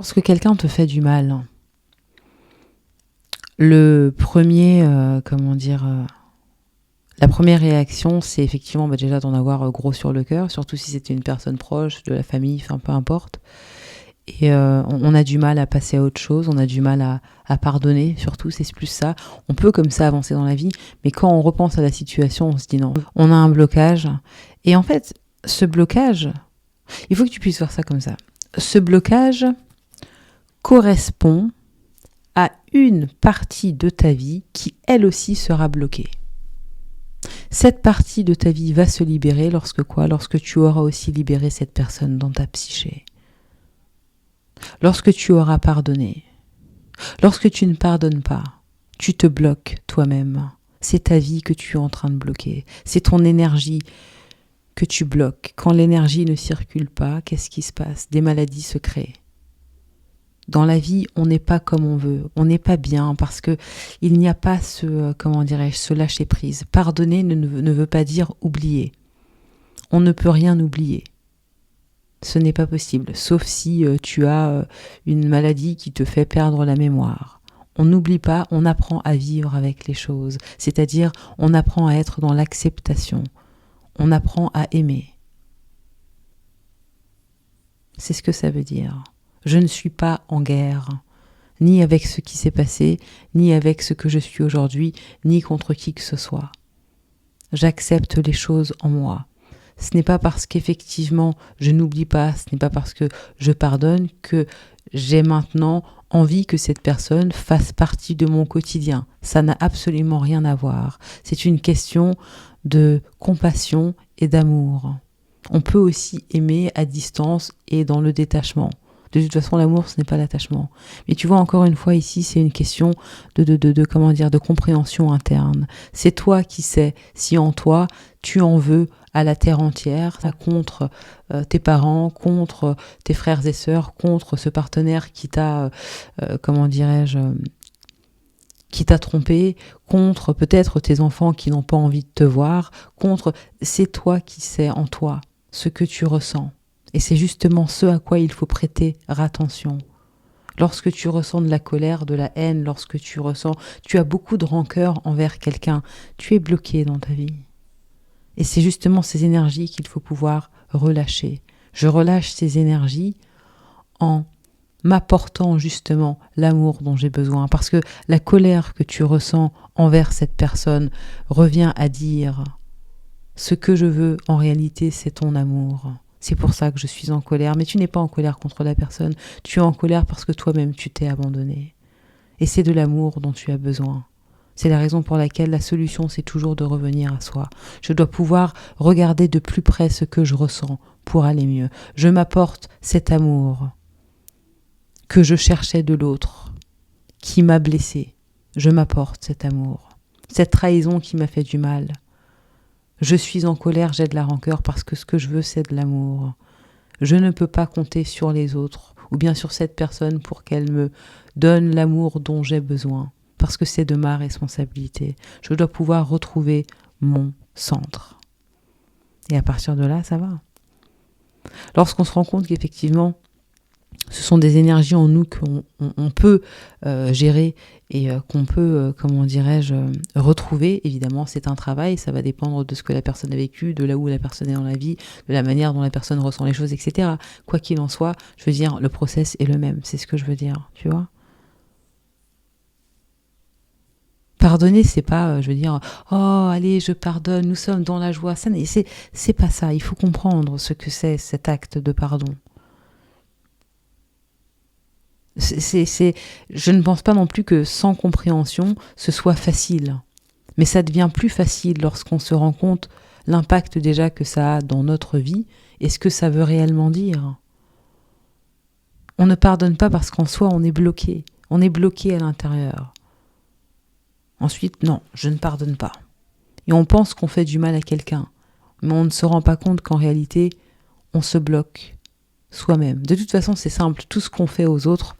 Lorsque quelqu'un te fait du mal, le premier, la première réaction, c'est effectivement déjà d'en avoir gros sur le cœur, surtout si c'était une personne proche, de la famille, enfin peu importe. Et on a du mal à passer à autre chose, on a du mal à pardonner, surtout, c'est plus ça. On peut comme ça avancer dans la vie, mais quand on repense à la situation, on se dit non, on a un blocage. Et en fait, ce blocage, il faut que tu puisses voir ça comme ça. Ce blocage correspond à une partie de ta vie qui, elle aussi, sera bloquée. Cette partie de ta vie va se libérer lorsque quoi ? Lorsque tu auras aussi libéré cette personne dans ta psyché. Lorsque tu auras pardonné. Lorsque tu ne pardonnes pas, tu te bloques toi-même. C'est ta vie que tu es en train de bloquer. C'est ton énergie que tu bloques. Quand l'énergie ne circule pas, qu'est-ce qui se passe ? Des maladies se créent. Dans la vie, on n'est pas comme on veut, on n'est pas bien parce que il n'y a pas ce lâcher prise. Pardonner ne veut pas dire oublier. On ne peut rien oublier. Ce n'est pas possible, sauf si tu as une maladie qui te fait perdre la mémoire. On n'oublie pas, on apprend à vivre avec les choses, c'est-à-dire on apprend à être dans l'acceptation, on apprend à aimer. C'est ce que ça veut dire. Je ne suis pas en guerre, ni avec ce qui s'est passé, ni avec ce que je suis aujourd'hui, ni contre qui que ce soit. J'accepte les choses en moi. Ce n'est pas parce qu'effectivement je n'oublie pas, ce n'est pas parce que je pardonne que j'ai maintenant envie que cette personne fasse partie de mon quotidien. Ça n'a absolument rien à voir. C'est une question de compassion et d'amour. On peut aussi aimer à distance et dans le détachement. De toute façon, l'amour, ce n'est pas l'attachement. Mais tu vois, encore une fois, ici, c'est une question de compréhension interne. C'est toi qui sais si en toi, tu en veux à la terre entière, contre tes parents, contre tes frères et sœurs, contre ce partenaire qui t'a, qui t'a trompé, contre peut-être tes enfants qui n'ont pas envie de te voir, contre, c'est toi qui sais en toi ce que tu ressens. Et c'est justement ce à quoi il faut prêter attention. Lorsque tu ressens de la colère, de la haine, lorsque tu as beaucoup de rancœur envers quelqu'un, tu es bloqué dans ta vie. Et c'est justement ces énergies qu'il faut pouvoir relâcher. Je relâche ces énergies en m'apportant justement l'amour dont j'ai besoin. Parce que la colère que tu ressens envers cette personne revient à dire ce que je veux en réalité, c'est ton amour. C'est pour ça que je suis en colère. Mais tu n'es pas en colère contre la personne. Tu es en colère parce que toi-même, tu t'es abandonné. Et c'est de l'amour dont tu as besoin. C'est la raison pour laquelle la solution, c'est toujours de revenir à soi. Je dois pouvoir regarder de plus près ce que je ressens pour aller mieux. Je m'apporte cet amour que je cherchais de l'autre, qui m'a blessé. Je m'apporte cet amour. Cette trahison qui m'a fait du mal. Je suis en colère, j'ai de la rancœur parce que ce que je veux, c'est de l'amour. Je ne peux pas compter sur les autres ou bien sur cette personne pour qu'elle me donne l'amour dont j'ai besoin parce que c'est de ma responsabilité. Je dois pouvoir retrouver mon centre. Et à partir de là, ça va. Lorsqu'on se rend compte qu'effectivement, ce sont des énergies en nous qu'on peut gérer et qu'on peut, retrouver. Évidemment, c'est un travail, ça va dépendre de ce que la personne a vécu, de là où la personne est dans la vie, de la manière dont la personne ressent les choses, etc. Quoi qu'il en soit, je veux dire, le process est le même, c'est ce que je veux dire, tu vois. Pardonner, c'est pas, oh, allez, je pardonne, nous sommes dans la joie. C'est pas ça, il faut comprendre ce que c'est cet acte de pardon. Je ne pense pas non plus que sans compréhension, ce soit facile. Mais ça devient plus facile lorsqu'on se rend compte l'impact déjà que ça a dans notre vie et ce que ça veut réellement dire. On ne pardonne pas parce qu'en soi, on est bloqué. On est bloqué à l'intérieur. Ensuite, non, je ne pardonne pas. Et on pense qu'on fait du mal à quelqu'un. Mais on ne se rend pas compte qu'en réalité, on se bloque soi-même. De toute façon, c'est simple. Tout ce qu'on fait aux autres,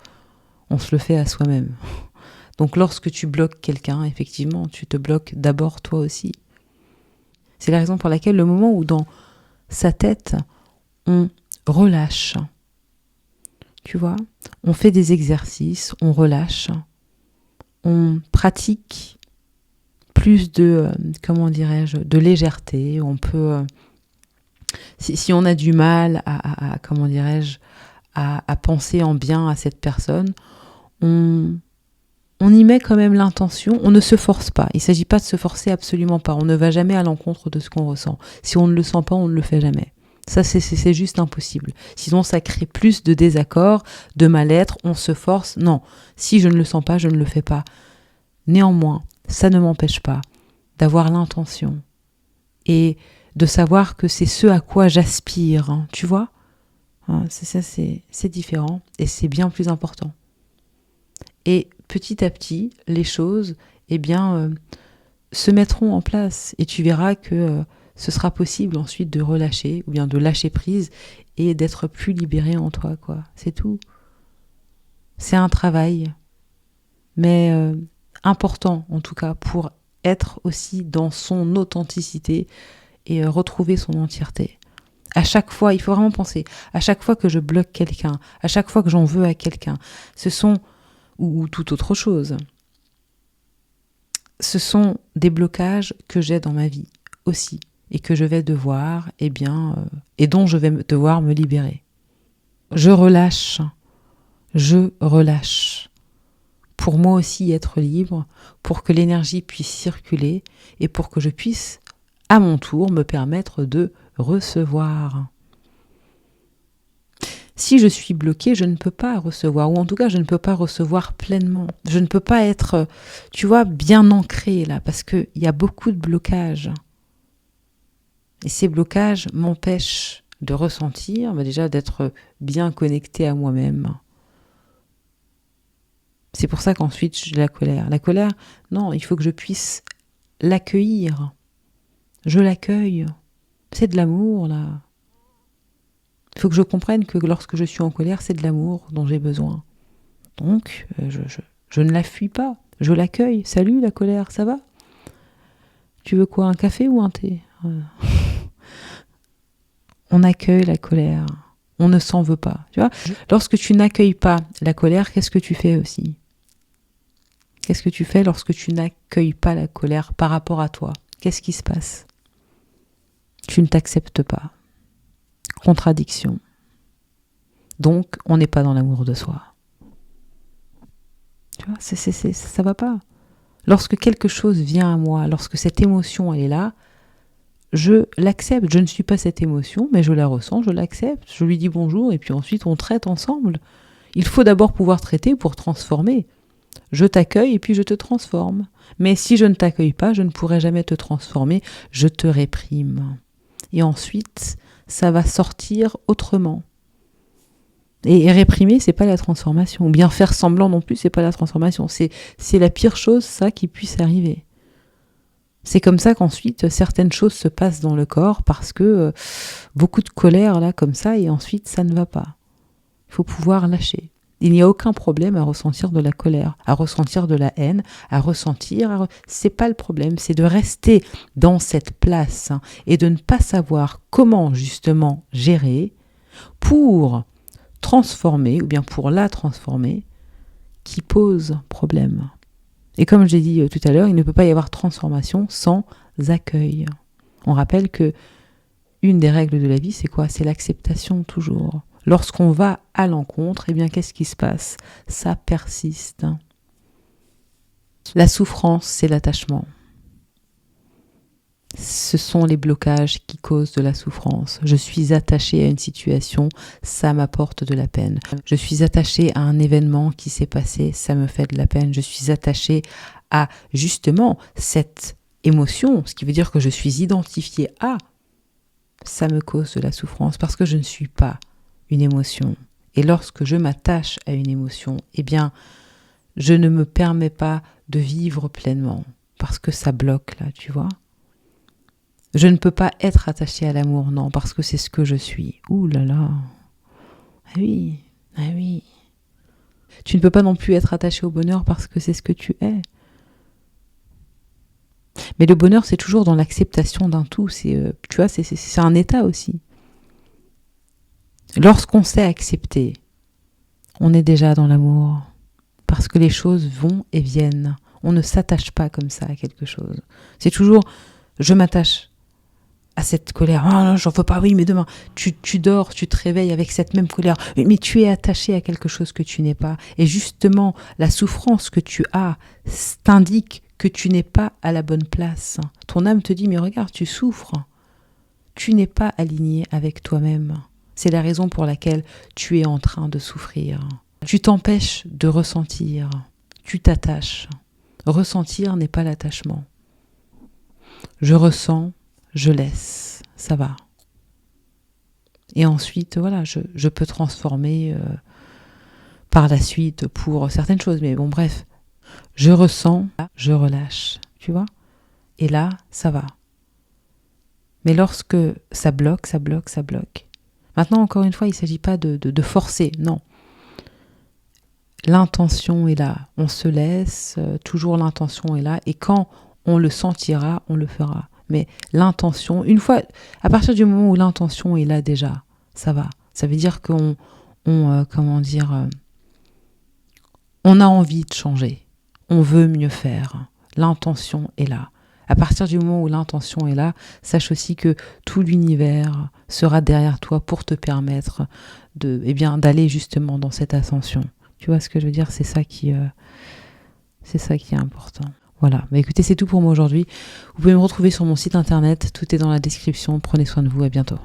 on se le fait à soi-même. Donc lorsque tu bloques quelqu'un, effectivement, tu te bloques d'abord toi aussi. C'est la raison pour laquelle le moment où dans sa tête, on relâche tu vois. On fait des exercices, on relâche, on pratique plus de, de légèreté. On peut, si on a du mal à penser en bien à cette personne, on y met quand même l'intention, on ne se force pas. Il ne s'agit pas de se forcer, absolument pas. On ne va jamais à l'encontre de ce qu'on ressent. Si on ne le sent pas, on ne le fait jamais. Ça, c'est juste impossible. Sinon, ça crée plus de désaccord, de mal-être, on se force. Non, si je ne le sens pas, je ne le fais pas. Néanmoins, ça ne m'empêche pas d'avoir l'intention et de savoir que c'est ce à quoi j'aspire, hein, tu vois. C'est différent et c'est bien plus important. Et petit à petit, les choses, se mettront en place et tu verras que ce sera possible ensuite de relâcher ou bien de lâcher prise et d'être plus libéré en toi, quoi. C'est tout. C'est un travail, mais important en tout cas pour être aussi dans son authenticité et retrouver son entièreté. À chaque fois, il faut vraiment penser, à chaque fois que je bloque quelqu'un, à chaque fois que j'en veux à quelqu'un, ou toute autre chose, ce sont des blocages que j'ai dans ma vie aussi et que je vais devoir, et dont je vais devoir me libérer. Je relâche pour moi aussi être libre, pour que l'énergie puisse circuler et pour que je puisse, à mon tour, me permettre de recevoir. Si je suis bloquée, je ne peux pas recevoir, ou en tout cas, je ne peux pas recevoir pleinement. Je ne peux pas être, bien ancrée là, parce qu'il y a beaucoup de blocages. Et ces blocages m'empêchent de ressentir, déjà d'être bien connectée à moi-même. C'est pour ça qu'ensuite, j'ai la colère. La colère, non, il faut que je puisse l'accueillir. Je l'accueille. C'est de l'amour, là. Il faut que je comprenne que lorsque je suis en colère, c'est de l'amour dont j'ai besoin. Donc, je ne la fuis pas. Je l'accueille. Salut, la colère, ça va ? Tu veux quoi, un café ou un thé ? On accueille la colère. On ne s'en veut pas. Tu vois ? Lorsque tu n'accueilles pas la colère, qu'est-ce que tu fais aussi ? Qu'est-ce que tu fais lorsque tu n'accueilles pas la colère par rapport à toi ? Qu'est-ce qui se passe ? Tu ne t'acceptes pas. Contradiction. Donc, on n'est pas dans l'amour de soi. Tu vois, ça va pas. Lorsque quelque chose vient à moi, lorsque cette émotion elle est là, je l'accepte. Je ne suis pas cette émotion, mais je la ressens, je l'accepte. Je lui dis bonjour et puis ensuite on traite ensemble. Il faut d'abord pouvoir traiter pour transformer. Je t'accueille et puis je te transforme. Mais si je ne t'accueille pas, je ne pourrai jamais te transformer. Je te réprime. Et ensuite, ça va sortir autrement. Et réprimer, c'est pas la transformation. Ou bien faire semblant non plus, c'est pas la transformation. C'est la pire chose, ça, qui puisse arriver. C'est comme ça qu'ensuite, certaines choses se passent dans le corps parce que beaucoup de colère, là, comme ça, et ensuite, ça ne va pas. Il faut pouvoir lâcher. Il n'y a aucun problème à ressentir de la colère, à ressentir de la haine, c'est pas le problème, c'est de rester dans cette place et de ne pas savoir comment justement gérer pour transformer ou bien pour la transformer qui pose problème. Et comme je l'ai dit tout à l'heure, il ne peut pas y avoir transformation sans accueil. On rappelle que une des règles de la vie, c'est quoi ? C'est l'acceptation toujours. Lorsqu'on va à l'encontre, qu'est-ce qui se passe ? Ça persiste. La souffrance, c'est l'attachement. Ce sont les blocages qui causent de la souffrance. Je suis attachée à une situation, ça m'apporte de la peine. Je suis attachée à un événement qui s'est passé, ça me fait de la peine. Je suis attachée à justement cette émotion, ce qui veut dire que je suis identifiée à, ça me cause de la souffrance parce que je ne suis pas une émotion. Et lorsque je m'attache à une émotion, je ne me permets pas de vivre pleinement parce que ça bloque là, tu vois. Je ne peux pas être attachée à l'amour, non, parce que c'est ce que je suis. Ouh là là. Ah oui. Tu ne peux pas non plus être attaché au bonheur parce que c'est ce que tu es. Mais le bonheur, c'est toujours dans l'acceptation d'un tout. C'est un état aussi. Lorsqu'on sait accepter On est déjà dans l'amour. Parce que les choses vont et viennent. On ne s'attache pas comme ça à quelque chose. C'est toujours, je m'attache à cette colère. Ah non, j'en veux pas, oui, mais demain. Tu dors, tu te réveilles avec cette même colère. Mais tu es attaché à quelque chose que tu n'es pas. Et justement, la souffrance que tu as t'indique que tu n'es pas à la bonne place. Ton âme te dit, mais regarde, tu souffres. Tu n'es pas aligné avec toi-même. C'est la raison pour laquelle tu es en train de souffrir. Tu t'empêches de ressentir. Tu t'attaches. Ressentir n'est pas l'attachement. Je ressens, je laisse, ça va. Et ensuite, voilà, je peux transformer par la suite pour certaines choses. Mais bon, bref, je ressens, je relâche, tu vois. Et là, ça va. Mais lorsque ça bloque, ça bloque, ça bloque. Maintenant, encore une fois, il ne s'agit pas de forcer, non. L'intention est là. On se laisse, toujours l'intention est là. Et quand on le sentira, on le fera. Mais l'intention, une fois, à partir du moment où l'intention est là déjà, ça va. Ça veut dire qu'on, on a envie de changer. On veut mieux faire. L'intention est là. À partir du moment où l'intention est là, sache aussi que tout l'univers sera derrière toi pour te permettre d'aller justement dans cette ascension. Tu vois ce que je veux dire ? C'est ça qui est important. Voilà. Bah écoutez, c'est tout pour moi aujourd'hui. Vous pouvez me retrouver sur mon site internet. Tout est dans la description. Prenez soin de vous. À bientôt.